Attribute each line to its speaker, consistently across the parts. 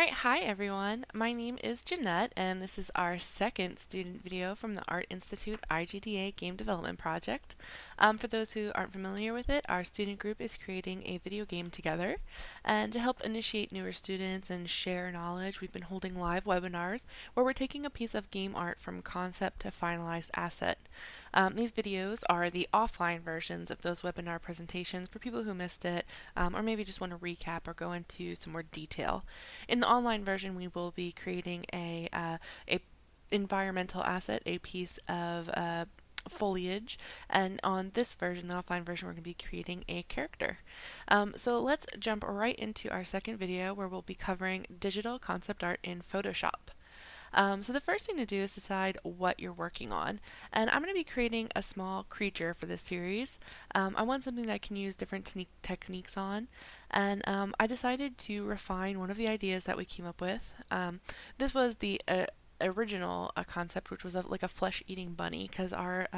Speaker 1: Alright, hi everyone. My name is Jeanette, and this is our second student video from the Art Institute IGDA Game Development Project. For those who aren't familiar with it, our student group is creating a video game together. And to help initiate newer students and share knowledge, we've been holding live webinars where we're taking a piece of game art from concept to finalized asset. These videos are the offline versions of those webinar presentations for people who missed it, or maybe just want to recap or go into some more detail. In the online version, we will be creating a environmental asset, a piece of foliage, and on this version, the offline version, we're going to be creating a character. So let's jump right into our second video where we'll be covering digital concept art in Photoshop. So the first thing to do is decide what you're working on. And I'm going to be creating a small creature for this series. I want something that I can use different techniques on. And I decided to refine one of the ideas that we came up with. This was the original concept, which was like a flesh-eating bunny, because our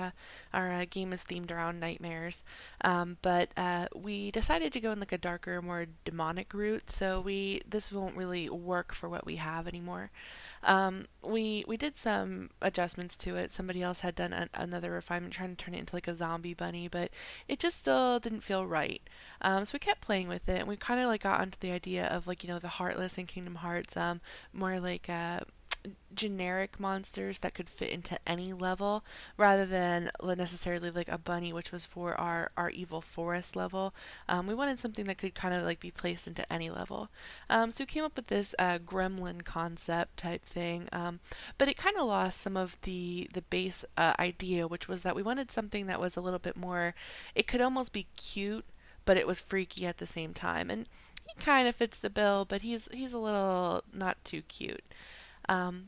Speaker 1: game is themed around nightmares. But we decided to go in like a darker, more demonic route. So this won't really work for what we have anymore. We did some adjustments to it. Somebody else had done another refinement trying to turn it into like a zombie bunny, but it just still didn't feel right. So we kept playing with it, and we kind of like got onto the idea of like the Heartless in Kingdom Hearts, more like generic monsters that could fit into any level rather than necessarily like a bunny, which was for our evil forest level. We wanted something that could kind of like be placed into any level. So we came up with this gremlin concept type thing, but it kind of lost some of the base idea, which was that we wanted something that was a little bit more, it could almost be cute, but it was freaky at the same time. And he kind of fits the bill, but he's a little not too cute.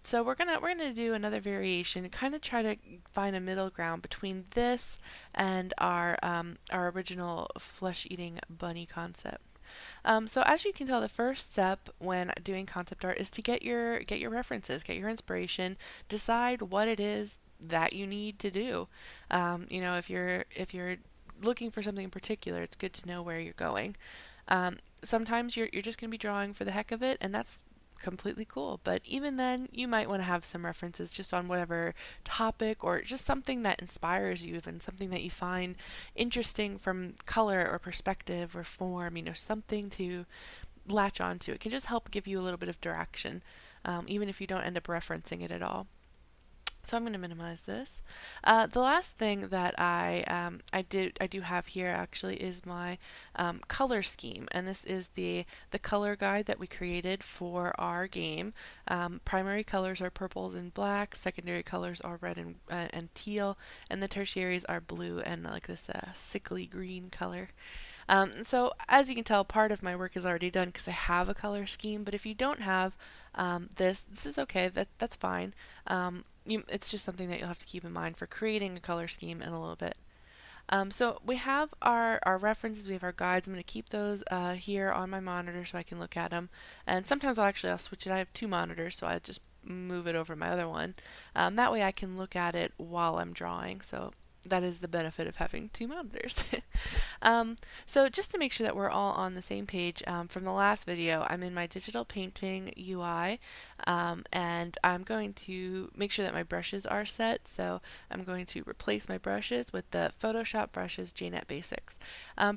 Speaker 1: So we're gonna do another variation, kind of try to find a middle ground between this and our original flesh-eating bunny concept. So as you can tell, the first step when doing concept art is to get your references, get your inspiration, decide what it is that you need to do. If you're looking for something in particular, it's good to know where you're going. Sometimes you're just going to be drawing for the heck of it, and that's completely cool. But even then, you might want to have some references just on whatever topic or just something that inspires you, even something that you find interesting from color or perspective or form, something to latch onto. It can just help give you a little bit of direction, even if you don't end up referencing it at all. So I'm going to minimize this. The last thing that I do have here actually is my color scheme, and this is the color guide that we created for our game. Primary colors are purples and black, secondary colors are red and teal, and the tertiaries are blue and like this sickly green color. So as you can tell, part of my work is already done because I have a color scheme. But if you don't have this is okay. That's fine. It's just something that you'll have to keep in mind for creating a color scheme in a little bit. So we have our references, we have our guides. I'm going to keep those here on my monitor so I can look at them. And sometimes I'll switch it. I have two monitors, so I just move it over to my other one. That way I can look at it while I'm drawing. So that is the benefit of having two monitors. So just to make sure that we're all on the same page, from the last video, I'm in my digital painting UI, and I'm going to make sure that my brushes are set. So I'm going to replace my brushes with the Photoshop brushes JNet Basics.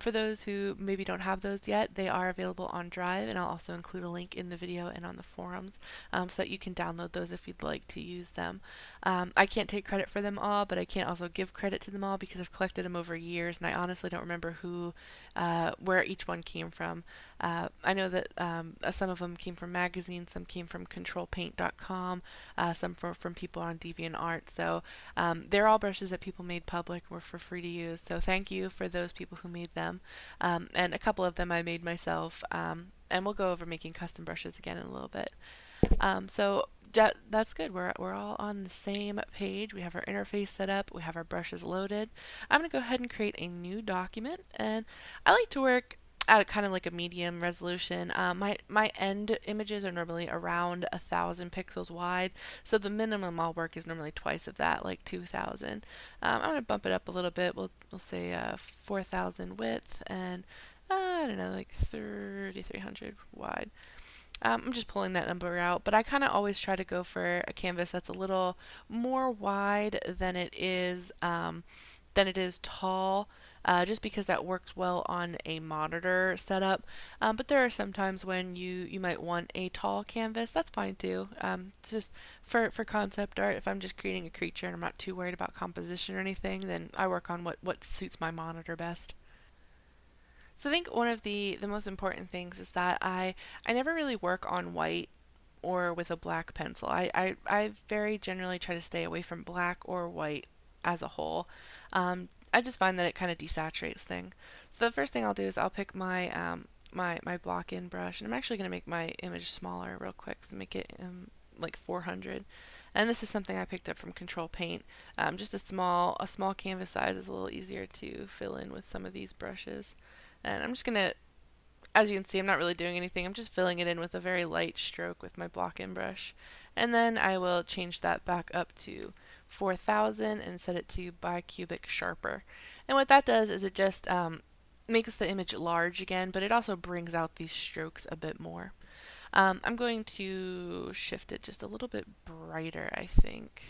Speaker 1: For those who maybe don't have those yet, they are available on Drive, and I'll also include a link in the video and on the forums, so that you can download those if you'd like to use them. I can't take credit for them all, but I can't also give credit to them all because I've collected them over years, and I honestly don't remember where each one came from. I know that some of them came from magazines, some came from controlpaint.com, some from people on DeviantArt. So they're all brushes that people made public, were for free to use. So thank you for those people who made them. And a couple of them I made myself. And we'll go over making custom brushes again in a little bit. So that's good. We're all on the same page. We have our interface set up. We have our brushes loaded. I'm going to go ahead and create a new document. And I like to work at kind of like a medium resolution. My end images are normally around 1,000 pixels wide. So the minimum I'll work is normally twice of that, like 2,000. I'm going to bump it up a little bit. We'll say 4,000 width and I don't know, like 3,300 wide. I'm just pulling that number out, but I kind of always try to go for a canvas that's a little more wide than it is tall, just because that works well on a monitor setup. But there are some times when you might want a tall canvas. That's fine too. Just for concept art, if I'm just creating a creature and I'm not too worried about composition or anything, then I work on what suits my monitor best. So I think one of the most important things is that I never really work on white or with a black pencil. I very generally try to stay away from black or white as a whole. I just find that it kind of desaturates things. So the first thing I'll do is I'll pick my block in brush, and I'm actually going to make my image smaller real quick to make it like 400. And this is something I picked up from Control Paint. Just a small canvas size is a little easier to fill in with some of these brushes. And I'm just gonna, as you can see, I'm not really doing anything. I'm just filling it in with a very light stroke with my block in brush. And then I will change that back up to 4000 and set it to bicubic sharper. And what that does is it just makes the image large again, but it also brings out these strokes a bit more. I'm going to shift it just a little bit brighter, I think.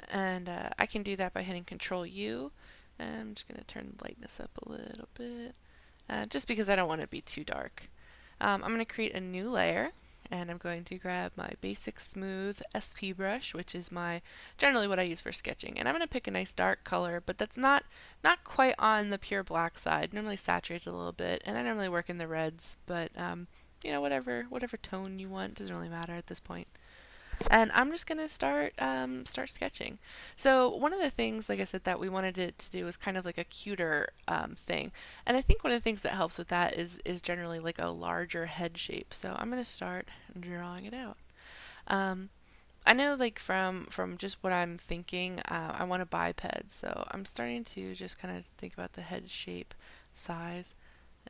Speaker 1: And I can do that by hitting Control U. And I'm just going to turn the lightness up a little bit, just because I don't want it to be too dark. I'm going to create a new layer, and I'm going to grab my basic smooth SP brush, which is my generally what I use for sketching. And I'm going to pick a nice dark color, but that's not quite on the pure black side. Normally saturated a little bit, and I normally work in the reds, but whatever tone you want, doesn't really matter at this point. And I'm just gonna start sketching. So one of the things, like I said, that we wanted it to do was kind of like a cuter thing, and I think one of the things that helps with that is generally like a larger head shape. So I'm gonna start drawing it out. Um, I know, like from just what I'm thinking, I want a biped, so I'm starting to just kind of think about the head shape, size,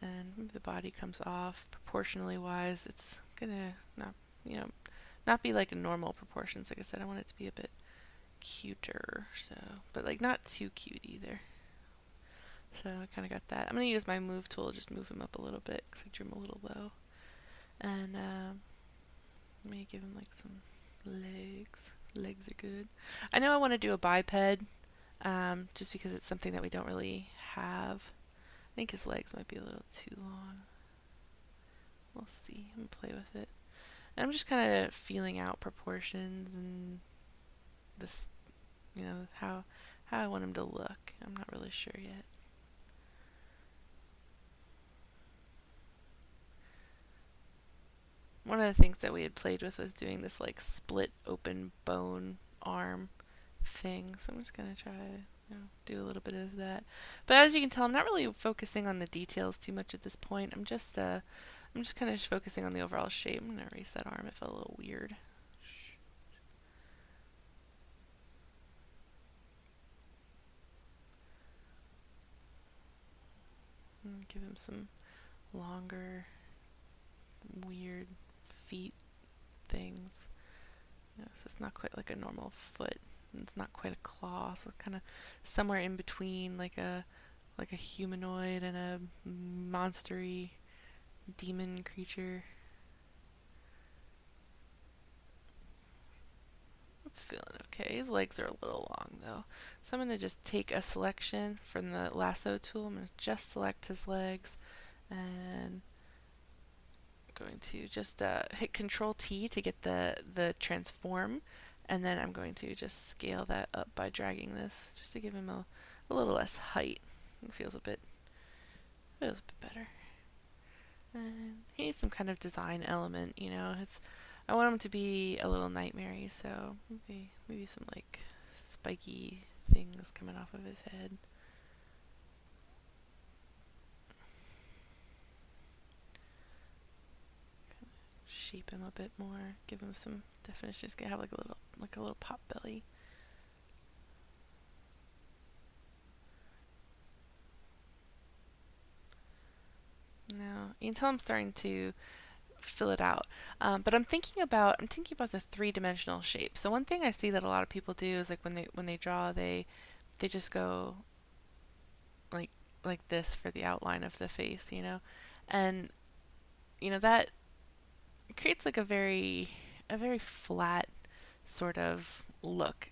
Speaker 1: and maybe the body comes off proportionally wise. It's gonna not you know not be like normal proportions. Like I said, I want it to be a bit cuter, so but like not too cute either. So I kind of got that. I'm gonna use my move tool, just move him up a little bit because I drew him a little low, and let me give him like some legs. Legs are good. I know I want to do a biped, just because it's something that we don't really have. I think his legs might be a little too long. We'll see. I'm gonna play with it. And I'm just kind of feeling out proportions and this, how I want him to look. I'm not really sure yet. One of the things that we had played with was doing this like split open bone arm thing. So I'm just gonna try do a little bit of that. But as you can tell, I'm not really focusing on the details too much at this point. I'm just kind of focusing on the overall shape. I'm gonna erase that arm. It felt a little weird. Give him some longer, weird feet things. So it's not quite like a normal foot. And it's not quite a claw. So it's kind of somewhere in between, like a humanoid and a monstery demon creature. It's feeling okay. His legs are a little long though. So I'm going to just take a selection from the lasso tool. I'm going to just select his legs, and I'm going to just hit Control T to get the transform, and then I'm going to just scale that up by dragging this just to give him a little less height. It feels a bit better. And he needs some kind of design element, I want him to be a little nightmare-y, so maybe some like spiky things coming off of his head. Shape him a bit more, give him some definition. He's gonna have like a little pop belly. Now you can tell I'm starting to fill it out, but I'm thinking about the three-dimensional shape. So one thing I see that a lot of people do is like when they draw, they just go like like this for the outline of the face, and that creates like a very flat sort of look.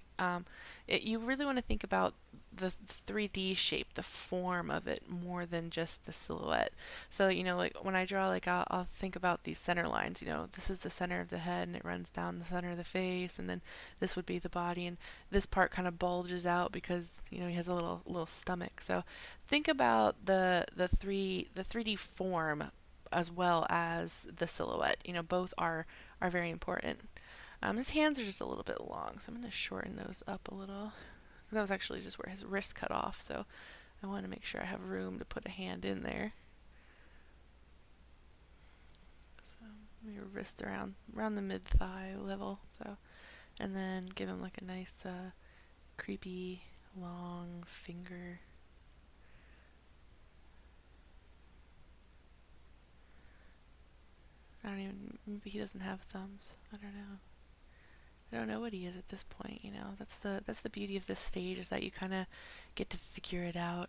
Speaker 1: You really want to think about the 3D shape, the form of it, more than just the silhouette. So, like when I draw, like I'll think about these center lines. This is the center of the head, and it runs down the center of the face, and then this would be the body, and this part kind of bulges out because he has a little stomach. So, think about the 3D form as well as the silhouette. Both are very important. His hands are just a little bit long, so I'm going to shorten those up a little. That was actually just where his wrist cut off, so I want to make sure I have room to put a hand in there. So your wrist around the mid-thigh level. So, and then give him like a nice creepy long finger. Maybe he doesn't have thumbs. I don't know. I don't know what he is at this point. That's the beauty of this stage, is that you kind of get to figure it out.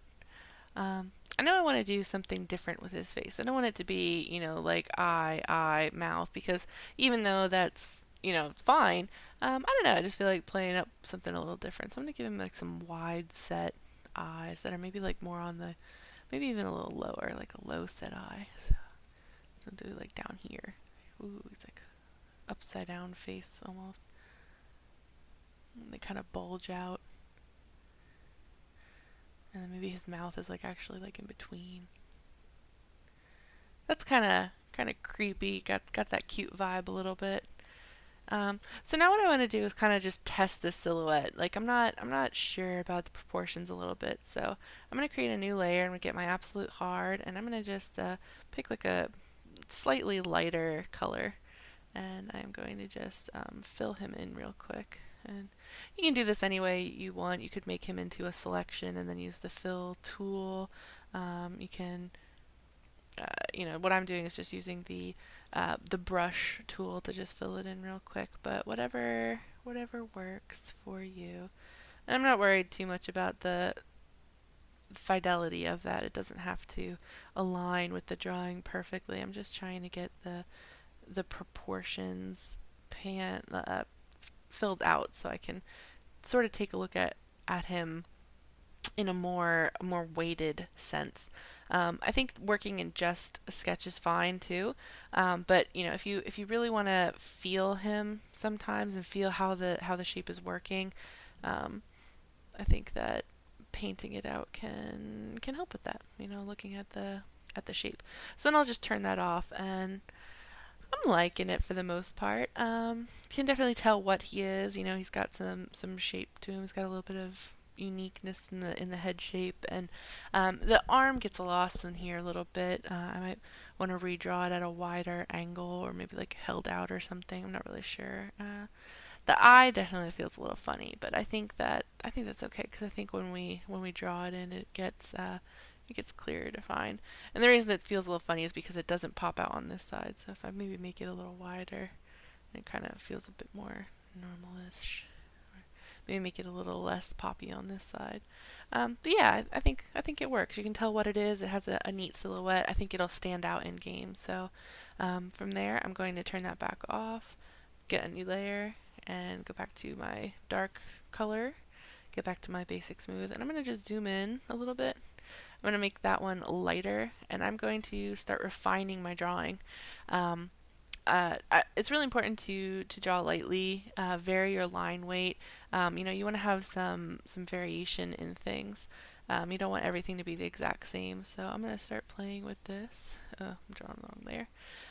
Speaker 1: I know I want to do something different with his face. I don't want it to be, like eye, mouth, because even though that's, fine, I don't know. I just feel like playing up something a little different. So I'm gonna give him like some wide set eyes that are maybe like more on the, maybe even a little lower, like a low set eye. So do like down here. Ooh, he's like upside down face almost. And they kind of bulge out. And then maybe his mouth is like actually like in between. That's kind of creepy. Got that cute vibe a little bit. So now what I want to do is kind of just test the silhouette. Like I'm not sure about the proportions a little bit. So I'm gonna create a new layer. I'm gonna get my absolute hard, and I'm gonna just pick like a slightly lighter color, and I'm going to just fill him in real quick. And you can do this any way you want. You could make him into a selection and then use the fill tool. You can, what I'm doing is just using the brush tool to just fill it in real quick. But whatever works for you. And I'm not worried too much about the fidelity of that. It doesn't have to align with the drawing perfectly. I'm just trying to get the proportions filled out so I can sort of take a look at him in a more weighted sense. I think working in just a sketch is fine too, but if you really want to feel him sometimes and feel how the shape is working, I think that painting it out can help with that. Looking at the shape. So then I'll just turn that off, and I'm liking it for the most part. Can definitely tell what he is. He's got some shape to him. He's got a little bit of uniqueness in the head shape, and the arm gets lost in here a little bit. I might want to redraw it at a wider angle, or maybe like held out or something. I'm not really sure. The eye definitely feels a little funny, but I think that's okay, because I think when we draw it in, it gets clearer to find. And the reason it feels a little funny is because it doesn't pop out on this side. So if I maybe make it a little wider, it kind of feels a bit more normal-ish. Or maybe make it a little less poppy on this side. But yeah, I think it works. You can tell what it is. It has a neat silhouette. I think it'll stand out in game. So from there, I'm going to turn that back off, get a new layer, and go back to my dark color, get back to my basic smooth, and I'm going to just zoom in a little bit. I'm going to make that one lighter, and I'm going to start refining my drawing. It's really important to draw lightly, vary your line weight. You want to have some variation in things. You don't want everything to be the exact same. So I'm going to start playing with this. Oh, I'm drawing the wrong layer.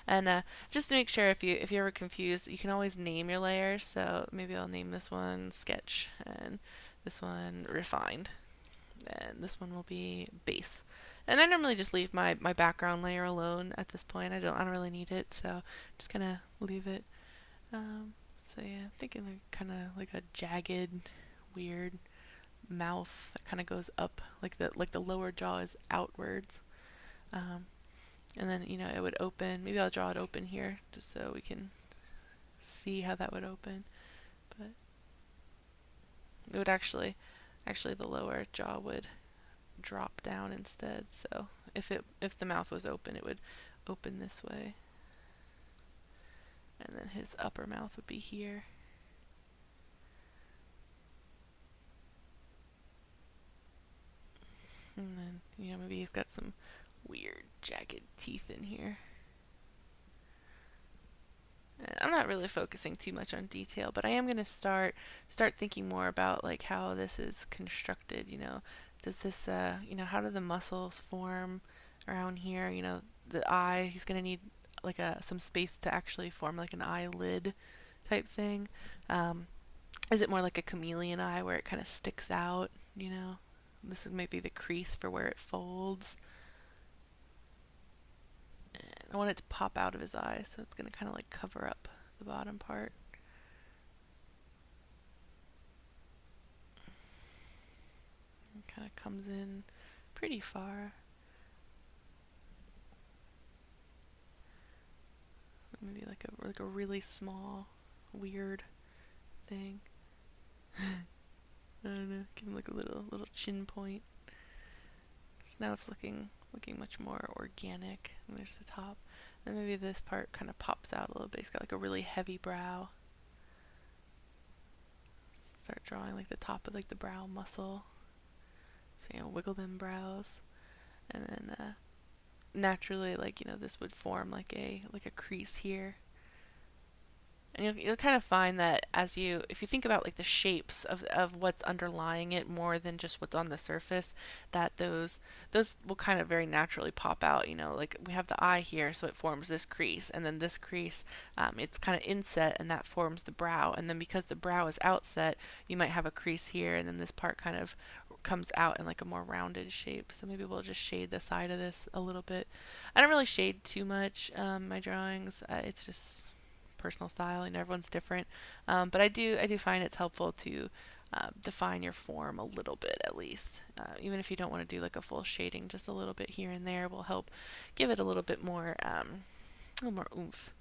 Speaker 1: And just to make sure, if you're ever confused, you can always name your layers. So maybe I'll name this one Sketch, and this one Refined, and this one will be Base. And I normally just leave my background layer alone at this point. I don't really need it, so just kind of leave it. So yeah, I'm thinking like kind of like a jagged, weird mouth that kind of goes up, like the lower jaw is outwards. And then it would open. Maybe I'll draw it open here just so we can see how that would open. But it would actually the lower jaw would drop down instead. So if the mouth was open, it would open this way. And then his upper mouth would be here. And then, maybe he's got some weird jagged teeth in here. I'm not really focusing too much on detail, but I am going to start thinking more about like how this is constructed. Does this how do the muscles form around here? The eye. He's going to need like some space to actually form like an eyelid type thing. Is it more like a chameleon eye where it kind of sticks out? This is maybe the crease for where it folds. I want it to pop out of his eye, so it's going to kind of like cover up the bottom part. It kind of comes in pretty far. Maybe like a really small, weird thing. I don't know. Give him like a little chin point. So now it's looking much more organic. And there's the top. And maybe this part kind of pops out a little bit. He's got like a really heavy brow. Start drawing like the top of like the brow muscle. So wiggle them brows, and then naturally, like this would form like a crease here. And you'll kind of find that if you think about like the shapes of what's underlying it more than just what's on the surface, that those will kind of very naturally pop out. Like we have the eye here, so it forms this crease, and then this crease, it's kind of inset, and that forms the brow. And then because the brow is outset, you might have a crease here, and then this part kind of comes out in like a more rounded shape. So maybe we'll just shade the side of this a little bit. I don't really shade too much my drawings. It's just personal style, and everyone's different. But I do find it's helpful to define your form a little bit at least. Even if you don't want to do like a full shading, just a little bit here and there will help give it a little bit more, a little more oomph.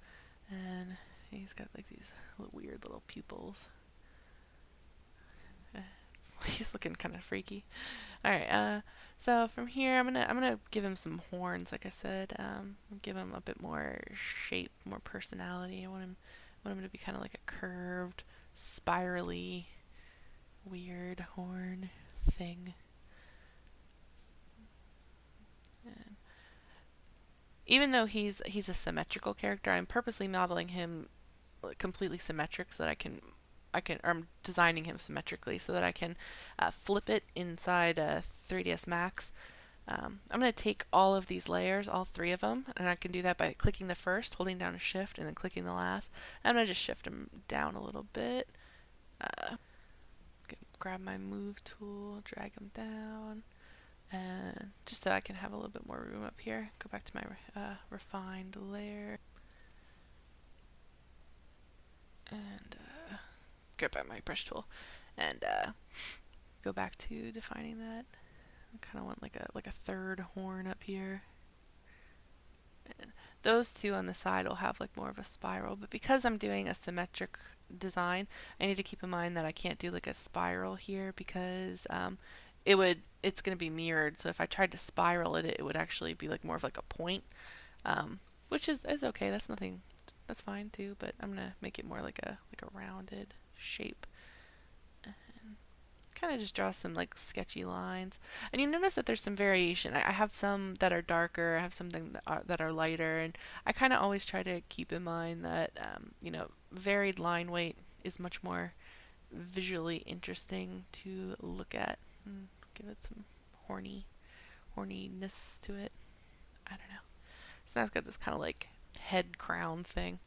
Speaker 1: And he's got like these weird little pupils. He's looking kind of freaky. All right. So from here, I'm gonna give him some horns. Like I said, give him a bit more shape, more personality. I want him to be kind of like a curved, spirally, weird horn thing. And even though he's a symmetrical character, I'm purposely modeling him completely symmetric so that I'm designing him symmetrically so that I can flip it inside 3ds Max. I'm going to take all of these layers, all 3 of them, and I can do that by clicking the first, holding down a shift, and then clicking the last. I'm going to just shift them down a little bit. Grab my move tool, drag them down, and just so I can have a little bit more room up here. Go back to my refined layer. And grab back my brush tool and go back to defining that. I kind of want like a third horn up here. And those 2 on the side will have like more of a spiral, but because I'm doing a symmetric design, I need to keep in mind that I can't do like a spiral here because it's going to be mirrored. So if I tried to spiral it, it would actually be like more of like a point, which is okay. That's nothing. That's fine too, but I'm gonna make it more like a rounded shape. And kind of just draw some like sketchy lines. And you notice that there's some variation. I have some that are darker. I have some that are lighter, and I kind of always try to keep in mind that varied line weight is much more visually interesting to look at. And give it some horniness to it. I don't know. So now it's got this kind of like head crown thing.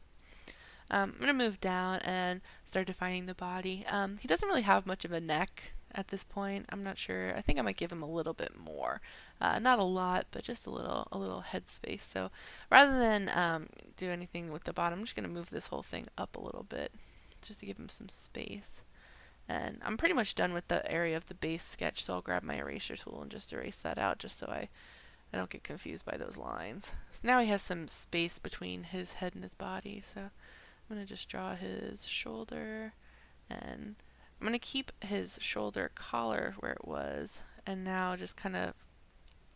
Speaker 1: I'm going to move down and start defining the body. He doesn't really have much of a neck at this point. I'm not sure. I think I might give him a little bit more. Not a lot, but just a little head space. So rather than do anything with the bottom, I'm just going to move this whole thing up a little bit just to give him some space. And I'm pretty much done with the area of the base sketch, so I'll grab my eraser tool and just erase that out just so I don't get confused by those lines. So now he has some space between his head and his body, so I'm going to just draw his shoulder, and I'm going to keep his shoulder collar where it was, and now just kind of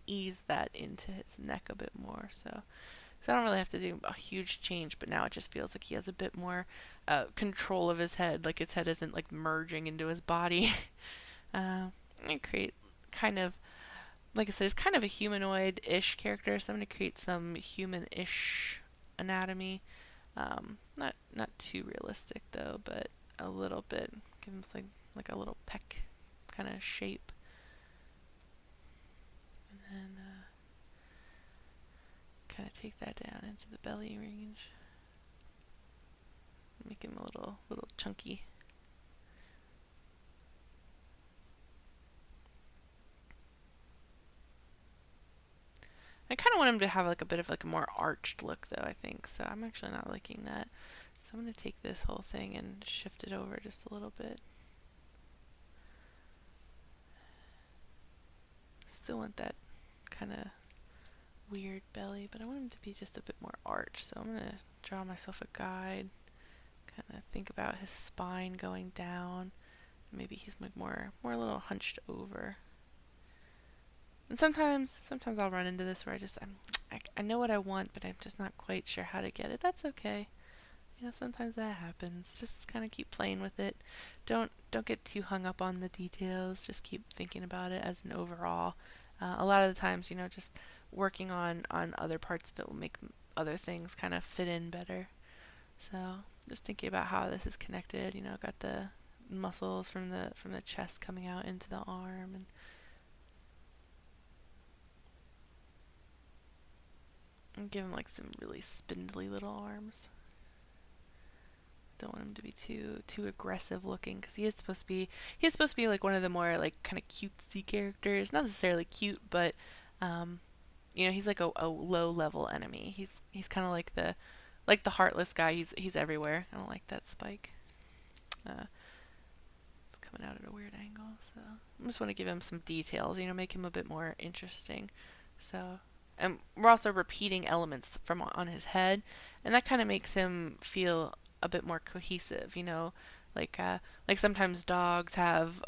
Speaker 1: ease that into his neck a bit more. So So I don't really have to do a huge change, but now it just feels like he has a bit more control of his head, like his head isn't like merging into his body. I create kind of, like I said, he's kind of a humanoid-ish character, so I'm going to create some human-ish anatomy. Not too realistic though, but a little bit. Give him like a little peck kind of shape, and then kind of take that down into the belly range. Make him a little chunky. I kind of want him to have like a bit of like a more arched look though, I think. So I'm actually not liking that. So I'm going to take this whole thing and shift it over just a little bit. Still want that kind of weird belly, but I want him to be just a bit more arched. So I'm going to draw myself a guide. Kind of think about his spine going down. Maybe he's like more a little hunched over. And sometimes I'll run into this where I know what I want, but I'm just not quite sure how to get it. That's okay. You know, sometimes that happens. Just kind of keep playing with it. Don't get too hung up on the details. Just keep thinking about it as an overall. A lot of the times, you know, just working on other parts of it will make other things kind of fit in better. So just thinking about how this is connected. You know, got the muscles from the chest coming out into the arm, and give him like some really spindly little arms. Don't want him to be too aggressive looking, because he is supposed to be like one of the more like kind of cutesy characters. Not necessarily cute, but you know, he's like a low level enemy. He's kind of like the heartless guy. He's everywhere. I don't like that spike. It's coming out at a weird angle, so I just want to give him some details. You know, make him a bit more interesting. So. And we're also repeating elements from on his head, and that kind of makes him feel a bit more cohesive. You know, like sometimes dogs have,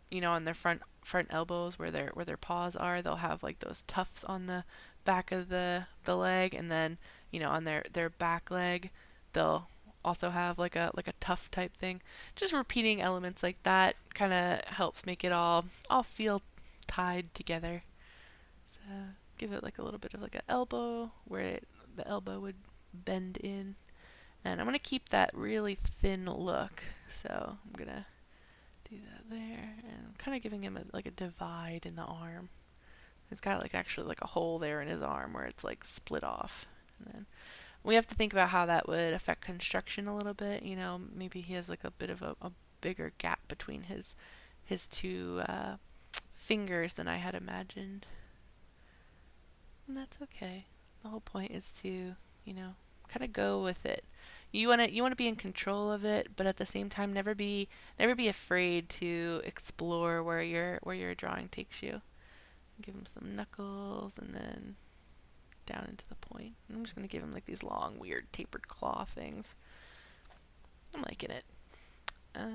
Speaker 1: you know, on their front elbows where their paws are, they'll have like those tufts on the back of the leg, and then you know on their back leg they'll also have like a tuft type thing. Just repeating elements like that kind of helps make it all feel tied together. So give it like a little bit of like an elbow where the elbow would bend in. And I'm going to keep that really thin look. So I'm going to do that there. And I'm kind of giving him like a divide in the arm. He's got like actually like a hole there in his arm where it's like split off. And then we have to think about how that would affect construction a little bit. You know, maybe he has like a bit of a bigger gap between his two fingers than I had imagined. And that's okay. The whole point is to, you know, kind of go with it. You want to be in control of it, but at the same time never be afraid to explore where your drawing takes you. Give him some knuckles and then down into the point. I'm just going to give him like these long weird tapered claw things. I'm liking it. Just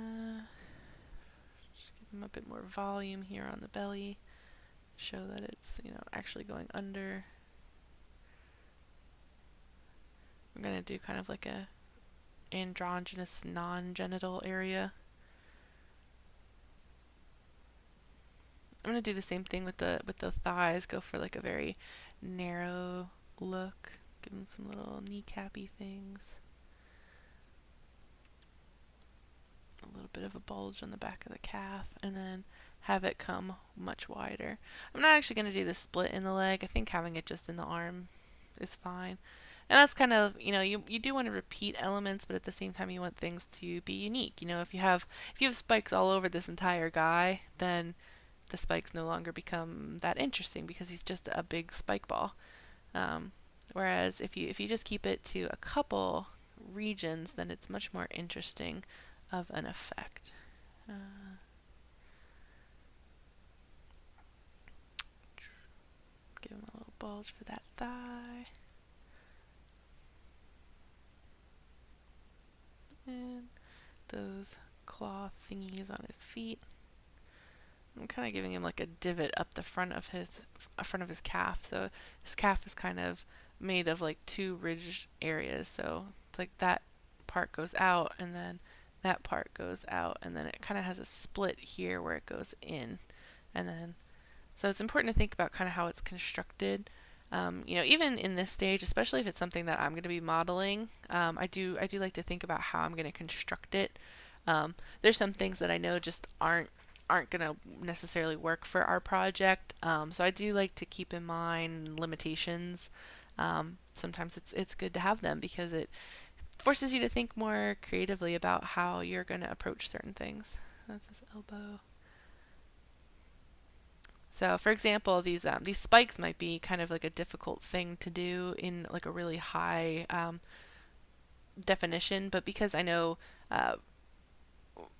Speaker 1: give him a bit more volume here on the belly. Show that it's, you know, actually going under. I'm going to do kind of like a androgynous non-genital area. I'm going to do the same thing with the thighs. Go for like a very narrow look. Give them some little kneecappy things. A little bit of a bulge on the back of the calf, and then have it come much wider. I'm not actually going to do the split in the leg. I think having it just in the arm is fine. And that's kind of, you know, you do want to repeat elements, but at the same time you want things to be unique. You know, if you have spikes all over this entire guy, then the spikes no longer become that interesting because he's just a big spike ball. Whereas if you just keep it to a couple regions, then it's much more interesting of an effect. Give him a little bulge for that thigh. And those claw thingies on his feet. I'm kind of giving him like a divot up the front of his calf. So his calf is kind of made of like two ridged areas. So it's like that part goes out and then that part goes out, and then it kind of has a split here where it goes in. And then, so it's important to think about kind of how it's constructed. Even in this stage, especially if it's something that I'm going to be modeling, I do like to think about how I'm going to construct it. There's some things that I know just aren't going to necessarily work for our project. So I do like to keep in mind limitations. Sometimes it's good to have them because it forces you to think more creatively about how you're going to approach certain things. That's his elbow. So, for example, these spikes might be kind of like a difficult thing to do in like a really high definition, but because uh,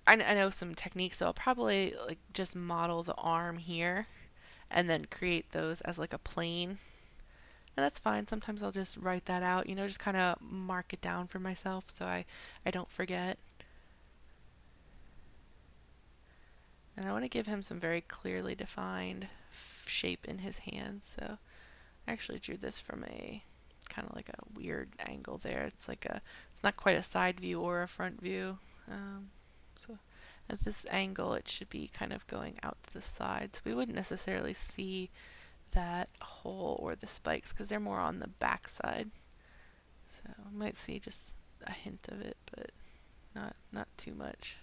Speaker 1: I know some techniques, so I'll probably like just model the arm here and then create those as like a plane. And that's fine. Sometimes I'll just write that out, just kind of mark it down for myself so I don't forget. And I want to give him some very clearly defined shape in his hands. So I actually drew this from a kind of like a weird angle there. It's not quite a side view or a front view. So at this angle, it should be kind of going out to the sides. We wouldn't necessarily see that hole or the spikes because they're more on the back side. So we might see just a hint of it, but not too much.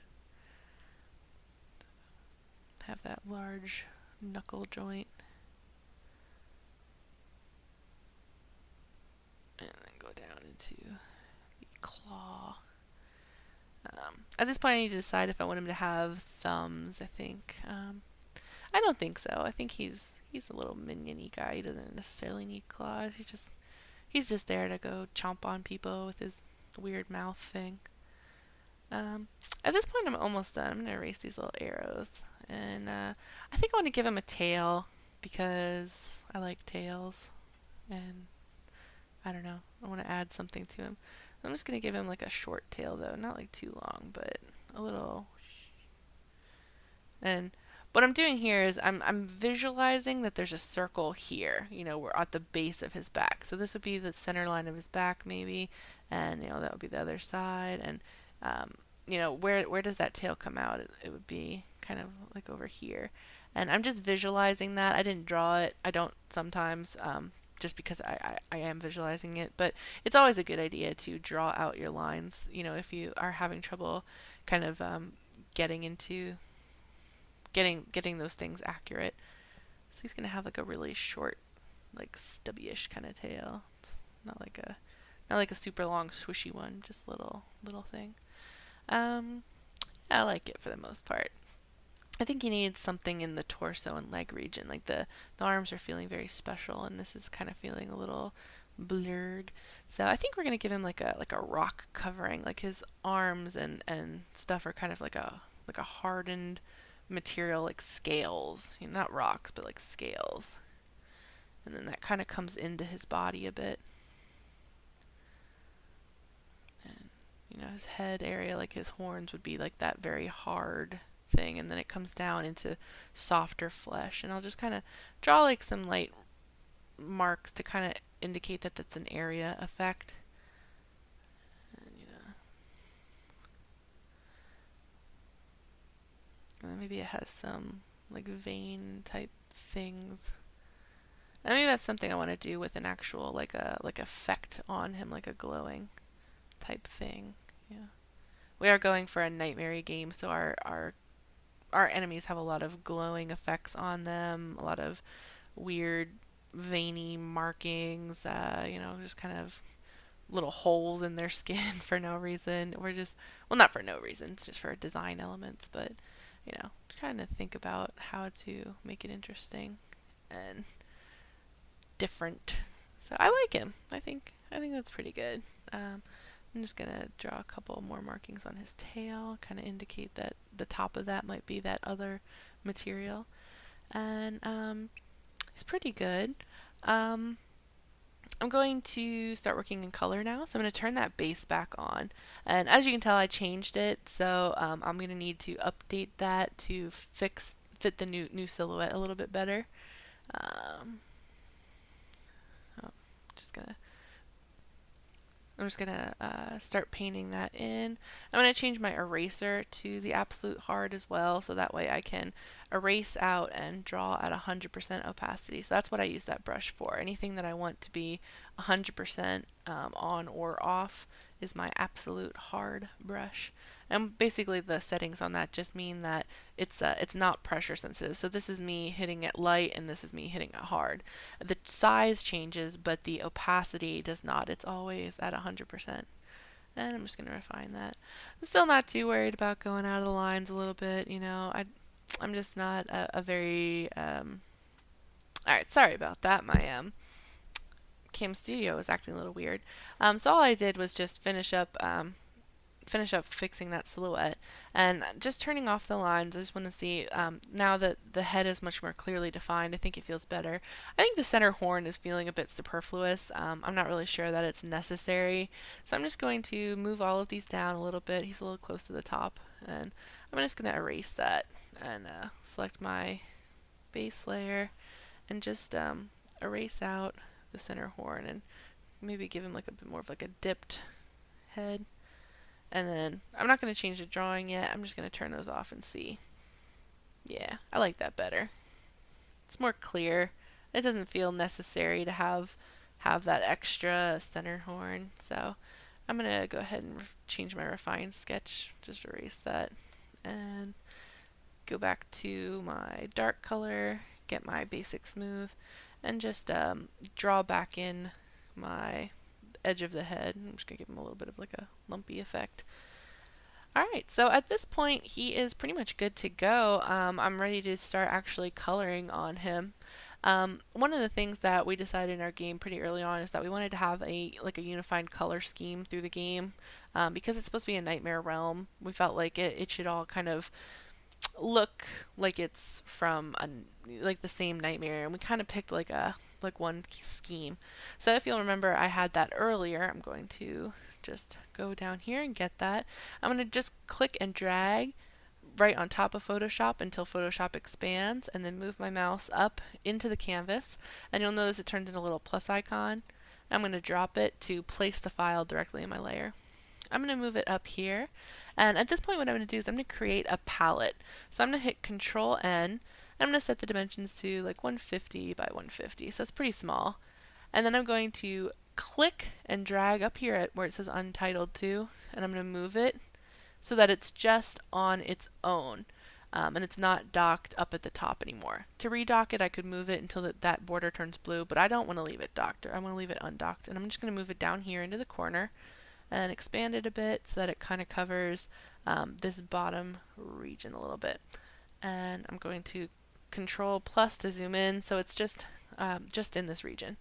Speaker 1: Have that large knuckle joint. And then go down into the claw. At this point, I need to decide if I want him to have thumbs, I think. I don't think so. I think he's a little minion-y guy. He doesn't necessarily need claws. He's just there to go chomp on people with his weird mouth thing. At this point, I'm almost done. I'm going to erase these little arrows. And I think I want to give him a tail because I like tails. And I don't know. I want to add something to him. I'm just going to give him like a short tail though. Not like too long, but a little. And what I'm doing here is I'm visualizing that there's a circle here. We're at the base of his back. So this would be the center line of his back maybe. And, that would be the other side. And, where does that tail come out? It would be kind of like over here. And I'm just visualizing that. I didn't draw it. I don't sometimes, just because I am visualizing it. But it's always a good idea to draw out your lines, if you are having trouble kind of getting those things accurate. So he's going to have like a really short, like stubby-ish kind of tail. It's not like a super long swishy one, just little thing. I like it for the most part. I think he needs something in the torso and leg region. Like the arms are feeling very special, and this is kind of feeling a little blurred. So I think we're gonna give him like a rock covering. Like his arms and stuff are kind of like a hardened material, like scales. Not rocks, but like scales. And then that kind of comes into his body a bit. His head area, like his horns, would be like that very hard thing, and then it comes down into softer flesh. And I'll just kind of draw like some light marks to kind of indicate that that's an area effect. And then maybe it has some like vein type things. And maybe that's something I want to do with an actual like effect on him, like a glowing type thing. Yeah. We are going for a nightmare game, so our enemies have a lot of glowing effects on them, a lot of weird veiny markings, just kind of little holes in their skin for no reason. Not for no reason, it's just for design elements, but trying to think about how to make it interesting and different. So I like him. I think that's pretty good. I'm just going to draw a couple more markings on his tail, kind of indicate that the top of that might be that other material. And he's pretty good. I'm going to start working in color now, so I'm going to turn that base back on. And as you can tell, I changed it, so I'm going to need to update that to fit the new silhouette a little bit better. Just going to I'm just gonna start painting that in. I'm gonna change my eraser to the absolute hard as well, so that way I can erase out and draw at 100% opacity. So that's what I use that brush for. Anything that I want to be 100% on or off is my absolute hard brush. And basically the settings on that just mean that it's not pressure sensitive. So this is me hitting it light and this is me hitting it hard. The size changes, but the opacity does not. It's always at 100%. And I'm just going to refine that. I'm still not too worried about going out of the lines a little bit. I'm just not a very... Alright, sorry about that. My Cam Studio was acting a little weird. So all I did was just finish up fixing that silhouette and just turning off the lines. I just want to see, now that the head is much more clearly defined, I think it feels better. I think the center horn is feeling a bit superfluous. I'm not really sure that it's necessary, so I'm just going to move all of these down a little bit. He's a little close to the top, and I'm just going to erase that and select my base layer and just erase out the center horn and maybe give him like a bit more of like a dipped head. And then I'm not going to change the drawing yet. I'm just going to turn those off and see. Yeah, I like that better. It's more clear. It doesn't feel necessary to have that extra center horn. So I'm going to go ahead and change my refined sketch. Just erase that and go back to my dark color, get my basic smooth, and just draw back in my edge of the head. I'm just going to give him a little bit of like a lumpy effect. Alright, so at this point he is pretty much good to go. I'm ready to start actually coloring on him. One of the things that we decided in our game pretty early on is that we wanted to have a unified color scheme through the game. Because it's supposed to be a nightmare realm, we felt like it should all kind of look like it's from the same nightmare, and we kind of picked like one scheme. So if you'll remember, I had that earlier. I'm going to just go down here and get that. I'm going to just click and drag right on top of Photoshop until Photoshop expands, and then move my mouse up into the canvas, and you'll notice it turns into a little plus icon. I'm going to drop it to place the file directly in my layer. I'm going to move it up here, and at this point what I'm going to do is I'm going to create a palette. So I'm going to hit Control N, and I'm going to set the dimensions to like 150 by 150, so it's pretty small. And then I'm going to click and drag up here at where it says Untitled 2, and I'm going to move it so that it's just on its own, and it's not docked up at the top anymore. To redock it, I could move it until that border turns blue, but I don't want to leave it docked. I want to leave it undocked, and I'm just going to move it down here into the corner and expand it a bit so that it kind of covers this bottom region a little bit. And I'm going to Control plus to zoom in so it's just in this region.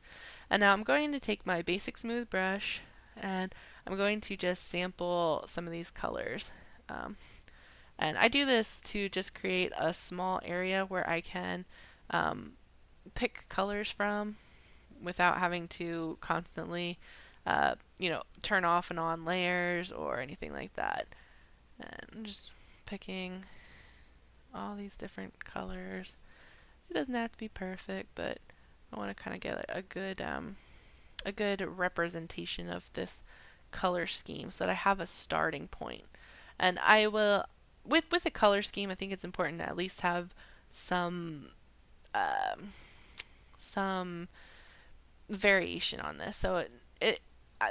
Speaker 1: And now I'm going to take my basic smooth brush and I'm going to just sample some of these colors. And I do this to just create a small area where I can pick colors from without having to constantly turn off and on layers or anything like that. And I'm just picking all these different colors. It doesn't have to be perfect, but I want to kind of get a good representation of this color scheme so that I have a starting point. And I will, with a color scheme, I think it's important to at least have some variation on this. So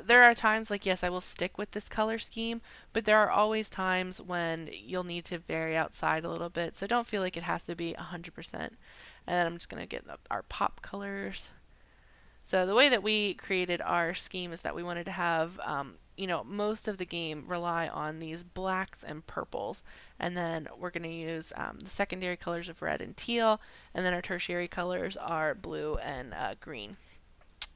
Speaker 1: there are times like, yes, I will stick with this color scheme, but there are always times when you'll need to vary outside a little bit. So don't feel like it has to be 100%. And then I'm just going to get our pop colors. So the way that we created our scheme is that we wanted to have, most of the game rely on these blacks and purples. And then we're going to use the secondary colors of red and teal. And then our tertiary colors are blue and green.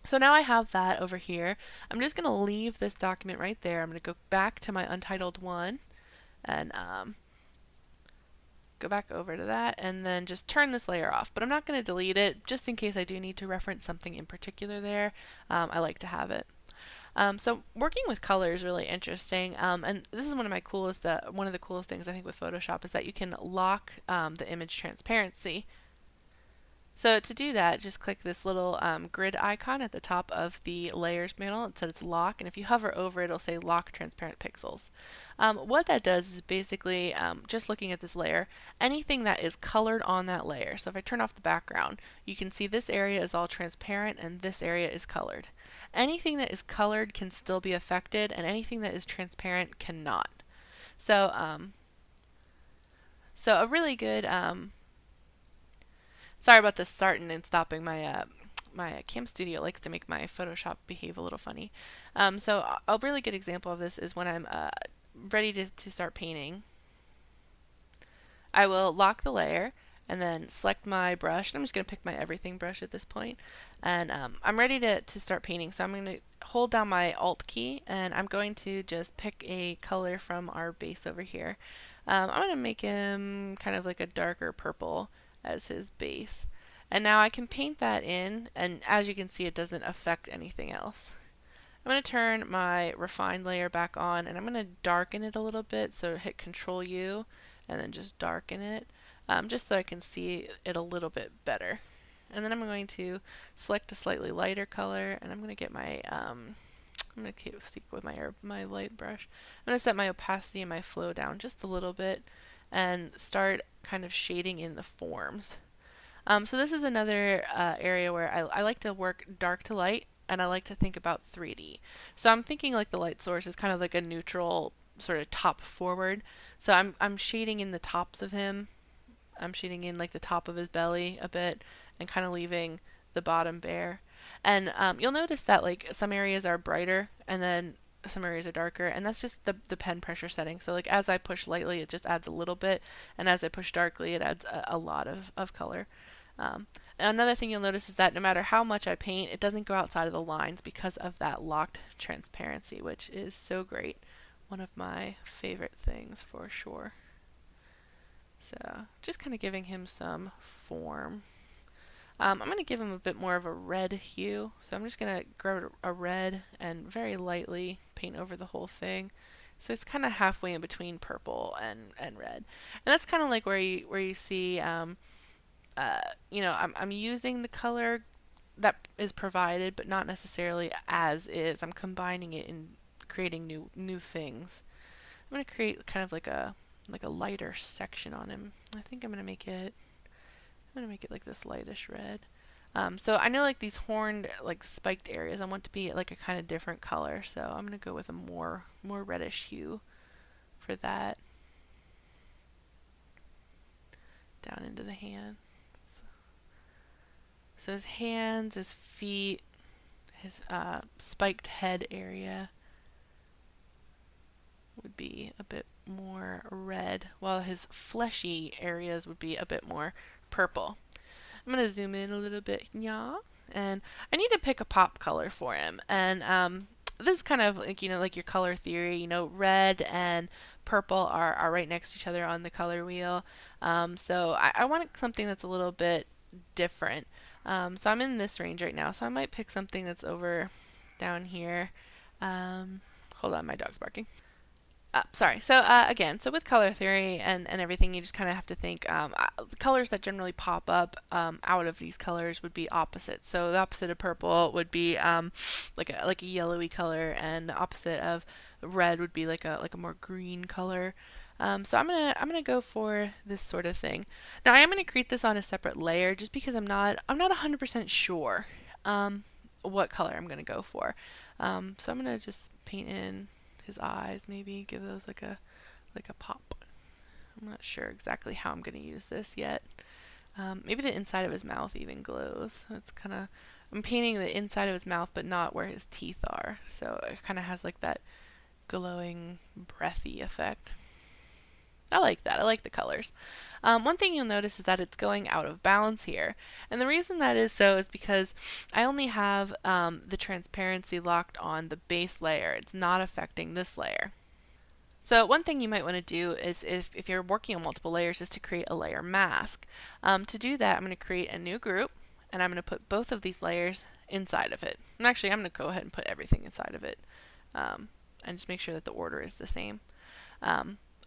Speaker 1: So now I have that over here. I'm just going to leave this document right there. I'm going to go back to my Untitled 1 and go back over to that and then just turn this layer off. But I'm not going to delete it just in case I do need to reference something in particular there. I like to have it. So working with color is really interesting, and this is one of the coolest things I think with Photoshop is that you can lock the image transparency. So to do that, just click this little grid icon at the top of the layers panel. It says lock, and if you hover over it, it'll say lock transparent pixels. What that does is basically, just looking at this layer, anything that is colored on that layer. So if I turn off the background, you can see this area is all transparent and this area is colored. Anything that is colored can still be affected, and anything that is transparent cannot. So, so a really good, sorry about this starting and stopping. My Cam Studio likes to make my Photoshop behave a little funny. So a really good example of this is when I'm ready to start painting. I will lock the layer and then select my brush. I'm just going to pick my everything brush at this point. And I'm ready to start painting. So I'm going to hold down my Alt key and I'm going to just pick a color from our base over here. I'm going to make him kind of like a darker purple as his base. And now I can paint that in, and as you can see, it doesn't affect anything else. I'm going to turn my refined layer back on, and I'm going to darken it a little bit, so hit Control U, and then just darken it, just so I can see it a little bit better. And then I'm going to select a slightly lighter color, and I'm going to get my, I'm going to stick with my light brush. I'm going to set my opacity and my flow down just a little bit, and start kind of shading in the forms. So this is another area where I like to work dark to light, and I like to think about 3D. So I'm thinking like the light source is kind of like a neutral sort of top forward. So I'm shading in the tops of him. I'm shading in like the top of his belly a bit, and kind of leaving the bottom bare. And you'll notice that like some areas are brighter, and then some areas are darker, and that's just the pen pressure setting. So like as I push lightly, it just adds a little bit, and as I push darkly, it adds a lot of color. Another thing you'll notice is that no matter how much I paint, it doesn't go outside of the lines because of that locked transparency, which is so great. One of my favorite things for sure. So just kind of giving him some form. I'm going to give him a bit more of a red hue, so I'm just going to grab a red and very lightly paint over the whole thing. So it's kind of halfway in between purple and red. And that's kind of like where you see you know, I'm using the color that is provided, but not necessarily as is. I'm combining it and creating new things. I'm gonna create kind of like a lighter section on him. I think I'm gonna make it like this lightish red. So I know like these horned like spiked areas I want to be like a kind of different color. So I'm gonna go with a more reddish hue for that. Down into the hand. So his hands, his feet, his spiked head area would be a bit more red, while his fleshy areas would be a bit more purple. I'm going to zoom in a little bit, yeah, and I need to pick a pop color for him. And this is kind of like, you know, like your color theory, you know, red and purple are right next to each other on the color wheel. So I want something that's a little bit different. So I'm in this range right now, so I might pick something that's over down here. Hold on, my dog's barking. Sorry. So again, so with color theory and everything, you just kind of have to think the colors that generally pop up out of these colors would be opposites. So the opposite of purple would be like a yellowy color, and the opposite of red would be like a more green color. So I'm gonna go for this sort of thing. Now I am gonna create this on a separate layer just because I'm not 100% sure what color I'm gonna go for. So I'm gonna just paint in his eyes, maybe give those like a pop. I'm not sure exactly how I'm gonna use this yet. Maybe the inside of his mouth even glows. It's kind of, I'm painting the inside of his mouth, but not where his teeth are. So it kind of has like that glowing, breathy effect. I like that. I like the colors. One thing you'll notice is that it's going out of balance here. And the reason that is so is because I only have the transparency locked on the base layer. It's not affecting this layer. So one thing you might want to do is if you're working on multiple layers is to create a layer mask. To do that, I'm going to create a new group, and I'm going to put both of these layers inside of it. And actually, I'm going to go ahead and put everything inside of it, and just make sure that the order is the same.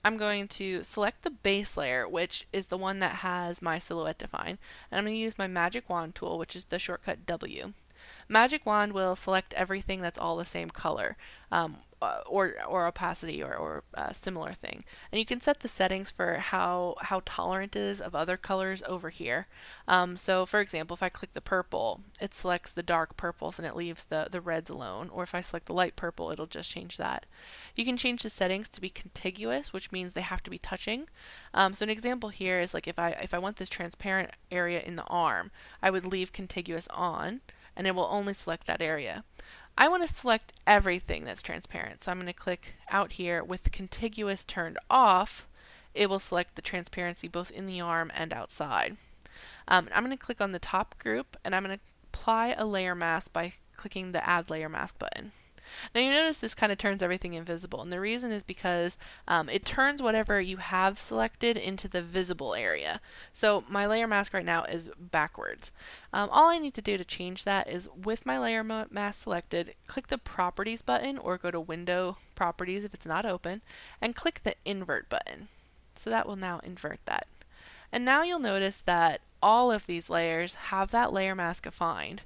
Speaker 1: I'm going to select the base layer, which is the one that has my silhouette defined, and I'm going to use my magic wand tool, which is the shortcut W. Magic Wand will select everything that's all the same color, or opacity, or similar thing. And you can set the settings for how tolerant it is of other colors over here. So for example, if I click the purple, it selects the dark purples and it leaves the reds alone. Or if I select the light purple, it'll just change that. You can change the settings to be contiguous, which means they have to be touching. So an example here is like if I want this transparent area in the arm, I would leave contiguous on, and it will only select that area. I want to select everything that's transparent, so I'm going to click out here. With contiguous turned off, it will select the transparency both in the arm and outside. I'm going to click on the top group, and I'm going to apply a layer mask by clicking the Add Layer Mask button. Now you notice this kind of turns everything invisible, and the reason is because it turns whatever you have selected into the visible area. So my layer mask right now is backwards. All I need to do to change that is with my layer mask selected, click the Properties button or go to Window Properties if it's not open, and click the Invert button. So that will now invert that. And now you'll notice that all of these layers have that layer mask defined.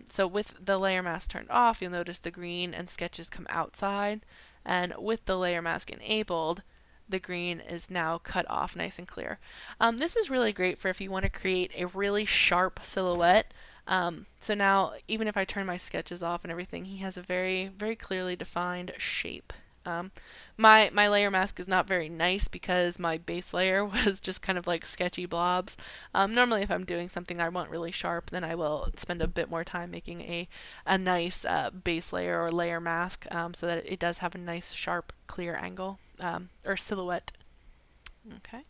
Speaker 1: So with the layer mask turned off, you'll notice the green and sketches come outside, and with the layer mask enabled, the green is now cut off nice and clear. This is really great for if you want to create a really sharp silhouette. So now, even if I turn my sketches off and everything, he has a very, very clearly defined shape. My layer mask is not very nice because my base layer was just kind of like sketchy blobs. Normally if I'm doing something I want really sharp, then I will spend a bit more time making a nice base layer or layer mask so that it does have a nice sharp clear angle or silhouette. Okay.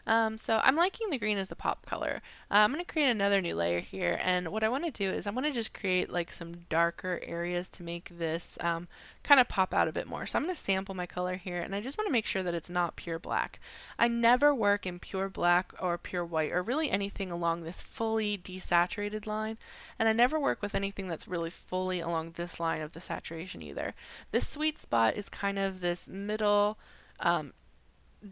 Speaker 1: So I'm liking the green as the pop color. I'm going to create another new layer here, and what I want to do is I want to just create like some darker areas to make this kind of pop out a bit more. So I'm going to sample my color here, and I just want to make sure that it's not pure black. I never work in pure black or pure white or really anything along this fully desaturated line, and I never work with anything that's really fully along this line of the saturation either. This sweet spot is kind of this middle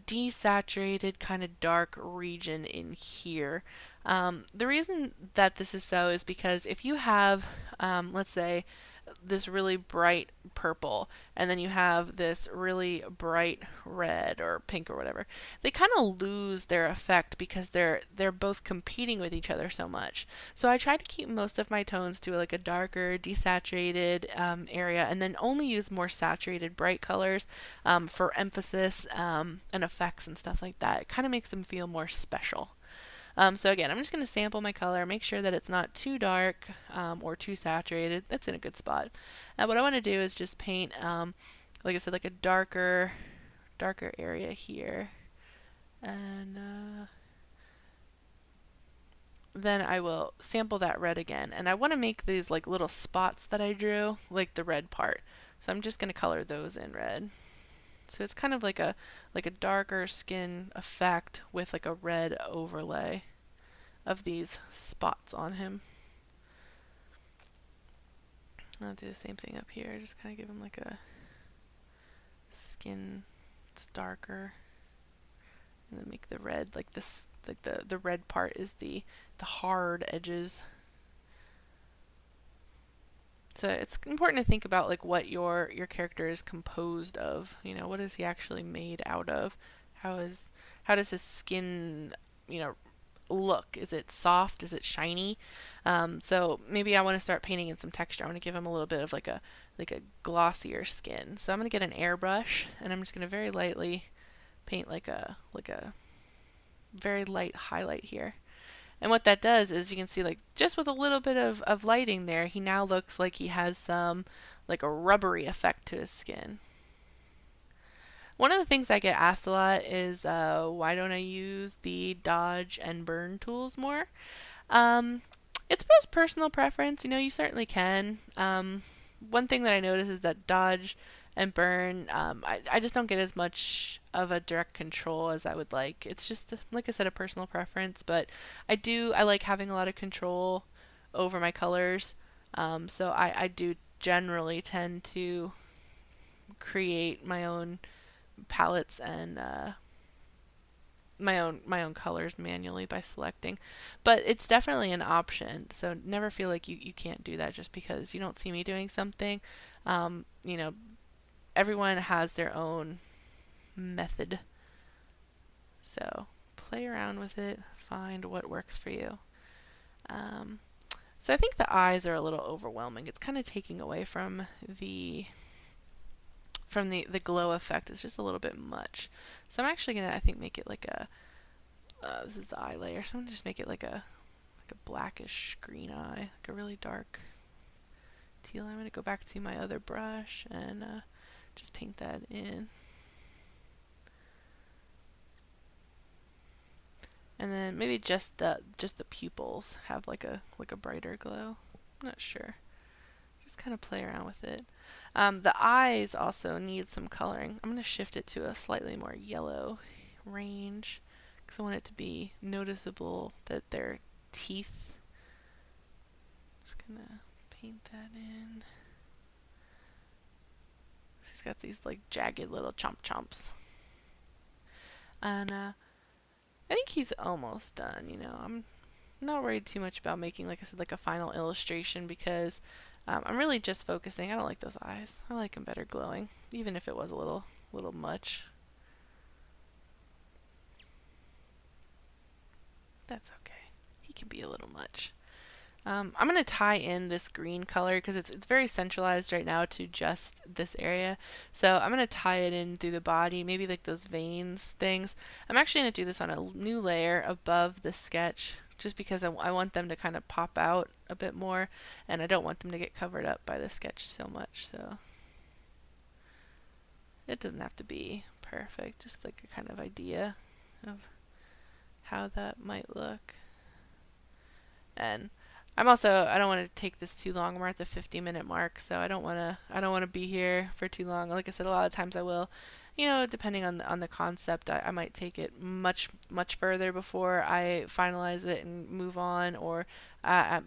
Speaker 1: desaturated kind of dark region in here. The reason that this is so is because if you have, let's say, this really bright purple and then you have this really bright red or pink or whatever, they kind of lose their effect because they're both competing with each other so much. So I try to keep most of my tones to like a darker desaturated area, and then only use more saturated bright colors for emphasis and effects and stuff like that. It kind of makes them feel more special. So again, I'm just going to sample my color, make sure that it's not too dark or too saturated. That's in a good spot. And what I want to do is just paint, like I said, like a darker area here. And then I will sample that red again. And I want to make these like little spots that I drew, like the red part. So I'm just going to color those in red. So it's kind of like a darker skin effect with like a red overlay of these spots on him. I'll do the same thing up here, just kind of give him like a skin that's darker, and then make the red like this, like the red part is the hard edges. So it's important to think about like what your character is composed of. You know, what is he actually made out of? How does his skin, look? Is it soft? Is it shiny? So maybe I want to start painting in some texture. I want to give him a little bit of like a glossier skin. So I'm going to get an airbrush, and I'm just going to very lightly paint like a very light highlight here. And what that does is you can see like just with a little bit of lighting there, he now looks like he has some like a rubbery effect to his skin. One of the things I get asked a lot is why don't I use the dodge and burn tools more? It's just personal preference. You certainly can. One thing that I notice is that dodge and burn, I just don't get as much of a direct control as I would like. It's just, like I said, a personal preference, but I like having a lot of control over my colors. So I do generally tend to create my own palettes and my own colors manually by selecting. But it's definitely an option. So never feel like you can't do that just because you don't see me doing something. You know, everyone has their own method. So play around with it, find what works for you. Um, so I think the eyes are a little overwhelming. It's kind of taking away from the glow effect. It's just a little bit much. So I'm actually gonna, I think, make it like a this is the eye layer, so I'm gonna just make it like a blackish green eye, like a really dark teal. I'm gonna go back to my other brush and just paint that in. And then maybe just the pupils have like a brighter glow. I'm not sure. Just kind of play around with it. The eyes also need some coloring. I'm going to shift it to a slightly more yellow range because I want it to be noticeable that they're teeth. Just going to paint that in. He's got these like jagged little chomps. And I think he's almost done, you know. I'm not worried too much about making, like I said, like a final illustration because I'm really just focusing. I don't like those eyes. I like them better glowing, even if it was a little much. That's okay. He can be a little much. I'm going to tie in this green color because it's very centralized right now to just this area. So I'm going to tie it in through the body, maybe like those veins things. I'm actually going to do this on a new layer above the sketch just because I want them to kind of pop out a bit more and I don't want them to get covered up by the sketch so much. So it doesn't have to be perfect, just like a kind of idea of how that might look. And I don't want to take this too long. We're at the 50-minute mark, so I don't want to be here for too long. Like I said, a lot of times I will, you know, depending on the concept, I might take it much further before I finalize it and move on, or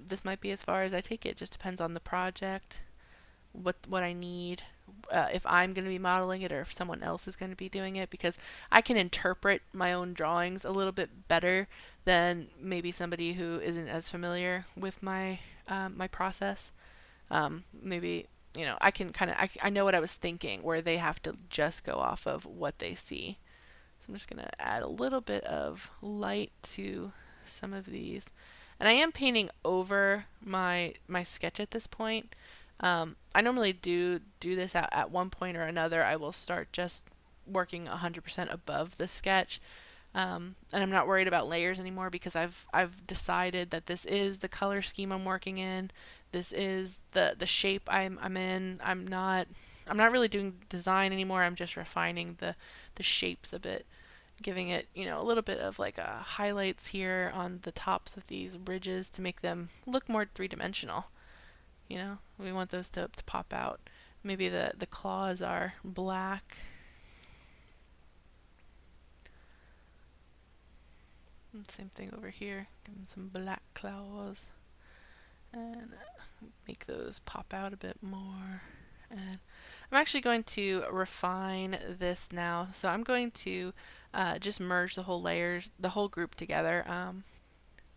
Speaker 1: this might be as far as I take it. Just depends on the project, what I need, if I'm going to be modeling it or if someone else is going to be doing it, because I can interpret my own drawings a little bit better than maybe somebody who isn't as familiar with my my process. Maybe, you know, I can kind of I know what I was thinking, where they have to just go off of what they see. So I'm just going to add a little bit of light to some of these. And I am painting over my sketch at this point. I normally do this at one point or another. I will start just working 100% above the sketch. And I'm not worried about layers anymore because I've decided that this is the color scheme I'm working in. This is the shape I'm in. I'm not really doing design anymore. I'm just refining the shapes a bit, giving it, you know, a little bit of like highlights here on the tops of these ridges to make them look more three-dimensional. You know, we want those to pop out. Maybe the claws are black. And same thing over here. Give them some black claws. And make those pop out a bit more. And I'm actually going to refine this now. So I'm going to just merge the whole layers, the whole group together.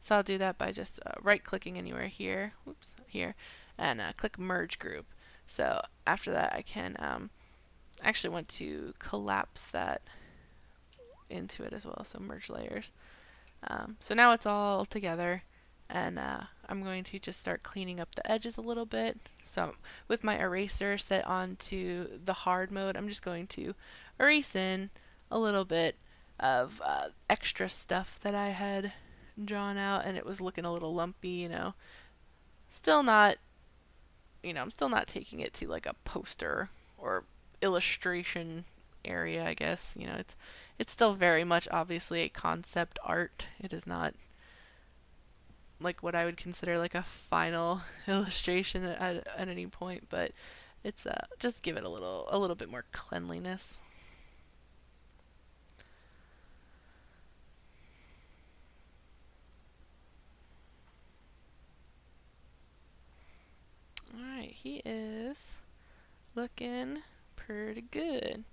Speaker 1: So I'll do that by just right-clicking anywhere here. Whoops, here. And click merge group. So after that I can actually want to collapse that into it as well, so merge layers. So now it's all together, and I'm going to just start cleaning up the edges a little bit. So with my eraser set onto the hard mode, I'm just going to erase in a little bit of extra stuff that I had drawn out, and it was looking a little lumpy, you know. Still not, you know, I'm still not taking it to like a poster or illustration area, I guess. You know, it's still very much obviously a concept art. It is not like what I would consider like a final illustration at any point, but it's just give it a little bit more cleanliness. Alright, he is looking pretty good.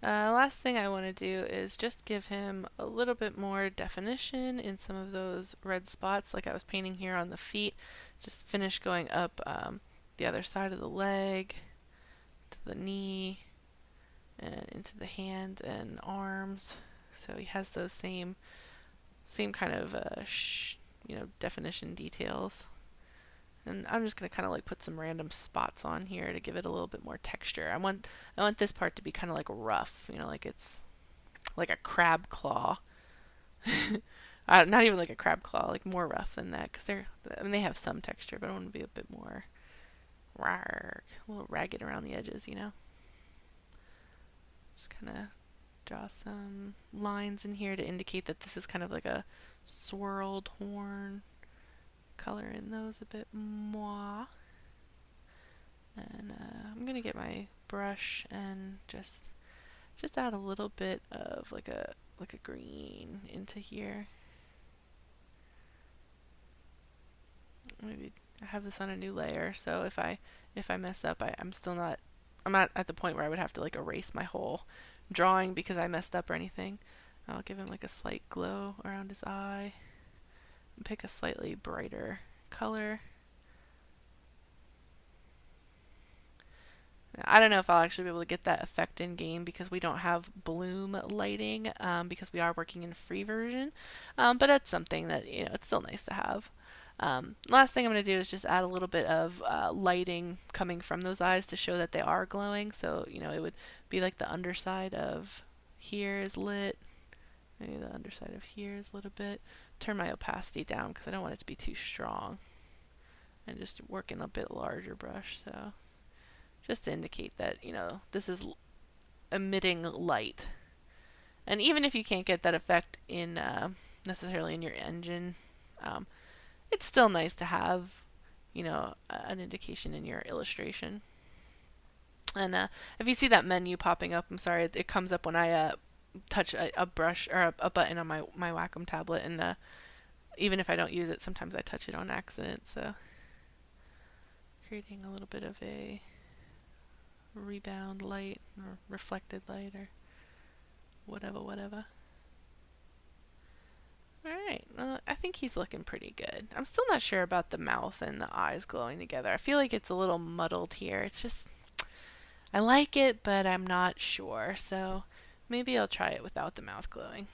Speaker 1: Last thing I want to do is just give him a little bit more definition in some of those red spots like I was painting here on the feet. Just finish going up the other side of the leg, to the knee, and into the hand and arms. So he has those same kind of definition details. And I'm just gonna kind of like put some random spots on here to give it a little bit more texture. I want this part to be kind of like rough, like it's like a crab claw. Not even like a crab claw, like more rough than that, because they have some texture, but I want to be a bit more a little ragged around the edges. Just kind of draw some lines in here to indicate that this is kind of like a swirled horn. Color in those a bit more. And I'm gonna get my brush and just add a little bit of like a green into here. Maybe I have this on a new layer, so if I mess up, I'm not at the point where I would have to like erase my whole drawing because I messed up or anything. I'll give him like a slight glow around his eye. And pick a slightly brighter color. I don't know if I'll actually be able to get that effect in game because we don't have bloom lighting because we are working in free version. But that's something that, it's still nice to have. Last thing I'm going to do is just add a little bit of lighting coming from those eyes to show that they are glowing. So, it would be like the underside of here is lit. Maybe the underside of here is lit a bit. Turn my opacity down because I don't want it to be too strong. And just work in a bit larger brush. So just to indicate that, this is emitting light. And even if you can't get that effect in necessarily in your engine, it's still nice to have, an indication in your illustration. And if you see that menu popping up, I'm sorry, it comes up when I touch a brush or a button on my Wacom tablet, and even if I don't use it, sometimes I touch it on accident. So creating a little bit of a rebound light or reflected light or whatever. Alright, I think he's looking pretty good. I'm still not sure about the mouth and the eyes glowing together. I feel like it's a little muddled here. It's just, I like it, but I'm not sure. So maybe I'll try it without the mouth glowing.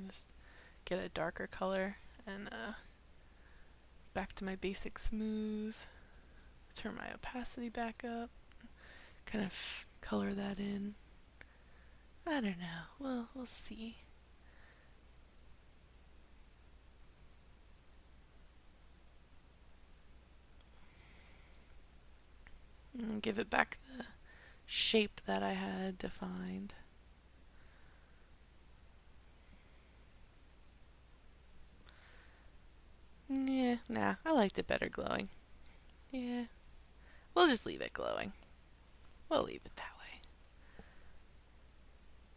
Speaker 1: Just get a darker color and back to my basic smooth. Turn my opacity back up. Kind of color that in. I don't know. Well, we'll see. And give it back the shape that I had defined. Yeah, nah, I liked it better glowing. Yeah, we'll just leave it glowing. We'll leave it that way.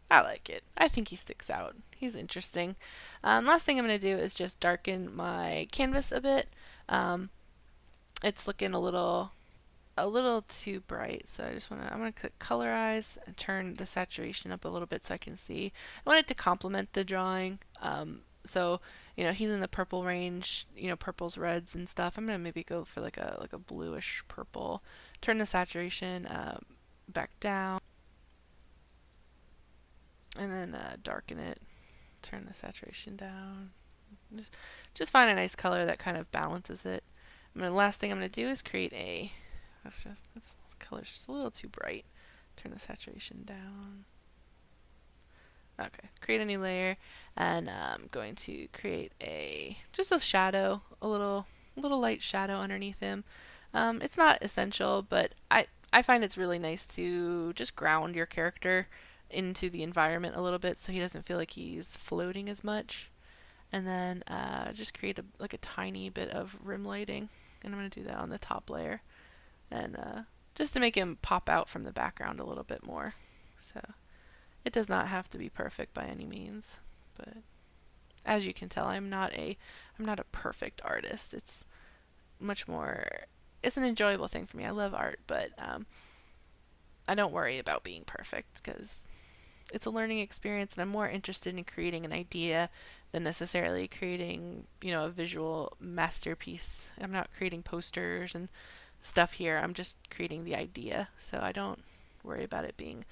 Speaker 1: I like it. I think he sticks out. He's interesting. Last thing I'm going to do is just darken my canvas a bit. It's looking a little too bright, so I'm going to click colorize and turn the saturation up a little bit so I can see. I want it to complement the drawing. So he's in the purple range, purples, reds, and stuff. I'm going to maybe go for like a bluish purple. Turn the saturation back down. And then darken it. Turn the saturation down. Just find a nice color that kind of balances it. The last thing I'm going to do is create a... This color's just a little too bright. Turn the saturation down. Okay, create a new layer, and I'm going to create just a shadow, a little light shadow underneath him. It's not essential, but I find it's really nice to just ground your character into the environment a little bit so he doesn't feel like he's floating as much. And then just create a tiny bit of rim lighting, and I'm going to do that on the top layer, and just to make him pop out from the background a little bit more. So it does not have to be perfect by any means, but as you can tell, I'm not a perfect artist. It's much more it's an enjoyable thing for me. I love art, but I don't worry about being perfect because it's a learning experience, and I'm more interested in creating an idea than necessarily creating, a visual masterpiece. I'm not creating posters and stuff here. I'm just creating the idea. So I don't worry about it being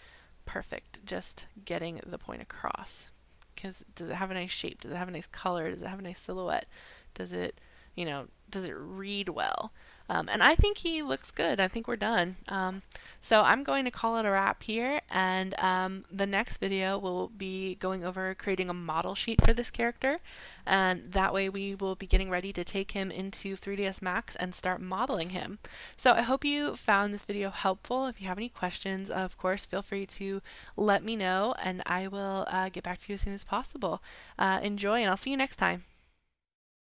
Speaker 1: perfect, just getting the point across. Because does it have a nice shape? Does it have a nice color? Does it have a nice silhouette? Does it, does it read well? And I think he looks good. I think we're done. So I'm going to call it a wrap here, and the next video will be going over creating a model sheet for this character, and that way we will be getting ready to take him into 3ds Max and start modeling him. So I hope you found this video helpful. If you have any questions, of course, feel free to let me know, and I will get back to you as soon as possible. Enjoy, and I'll see you next time.